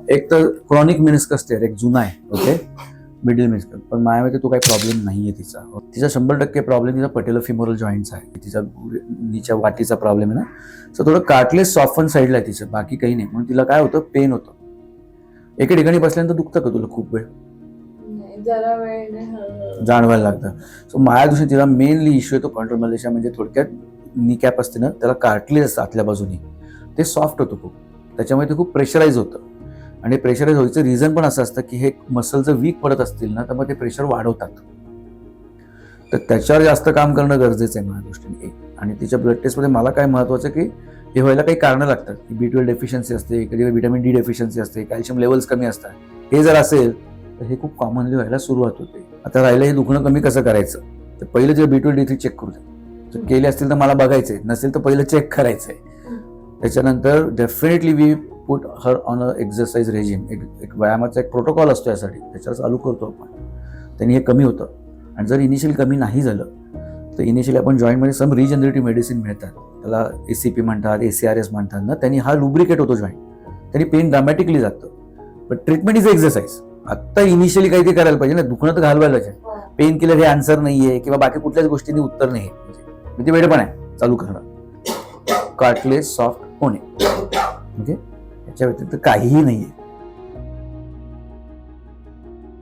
एक तर chronic meniscus tear एक जुना आहे, ओके, मिडल मेनिस्कस, पण माझ्यामध्ये तो काही प्रॉब्लेम नाहीये तिचा. तिचा 100% प्रॉब्लेम तिचा पटेलोफिमोरल जॉईंटचा आहे. तिचा नीच्या वाटीचा प्रॉब्लेम आहे ना, सो थोडं कार्टलेज सॉफ्टन साईडला आहे तिचं, बाकी काही नाही. म्हणून तिला काय होतं, पेन होतं. एका ठिकाणी बसल्यानंतर दुखतं का तुला खूप वेळ? जरा वेळ जाणवायला लागतं. सो माझ्या दृष्टीने तिला मेनली इश्यू येतो कॉन्ट्रोमलेशिया, म्हणजे थोडक्यात नी कॅप असते ना, त्याला कार्टलेज असतं आतल्या बाजूनी, ते सॉफ्ट होतं खूप, त्याच्यामुळे ते खूप प्रेशराईज होतं. आणि प्रेशराईज व्हायचं रिझन पण असं असतं की हे मसल जर वीक पडत असतील ना, तर मग ते प्रेशर वाढवतात. तर त्याच्यावर जास्त काम करणं गरजेचं आहे माझ्या दृष्टीने. आणि तिच्या ब्लड टेस्टमध्ये मला काय महत्त्वाचं की हे व्हायला काही कारणं लागतात, की B12 डेफिशियन्सी असते, कधी व्हिटॅमिन D डेफिशियन्सी असते, कॅल्शियम लेवल्स कमी असतात. हे जर असेल तर हे खूप कॉमनली व्हायला सुरुवात होते. आता राहिलं हे दुखणं कमी कसं करायचं, तर पहिलं जे B12 D3 चेक करू दे. जर केले असतील तर मला बघायचंय, नसेल तर पहिलं चेक करायचंय. त्याच्यानंतर definitely we put her on a exercise regime. एक व्यायामाचा एक प्रोटोकॉल असतो यासाठी, त्याच्यावर चालू करतो आपण, त्यांनी हे कमी होतं. आणि जर इनिशियल कमी नाही झालं तर इनिशियली आपण जॉईंटमध्ये सम रिजनरेटिव्ह मेडिसिन मिळतात, त्याला ACP म्हणतात, ACRS म्हणतात ना, त्यांनी हा लुब्रिकेट होतो जॉईंट, त्यांनी पेन ड्रामॅटिकली जातं. But treatment is exercise. आत्ता इनिशियली काही ते करायला पाहिजे ना, दुखणं तर घालवायला पाहिजे. पेन किलर हे आन्सर नाहीये किंवा बाकी कुठल्याच गोष्टींनी उत्तर नाही, म्हणजे वेळ पण आहे चालू करणं. कार्टलेज सॉफ्ट होणे, ओके, याच्या व्यतिरिक्त काहीही नाहीये.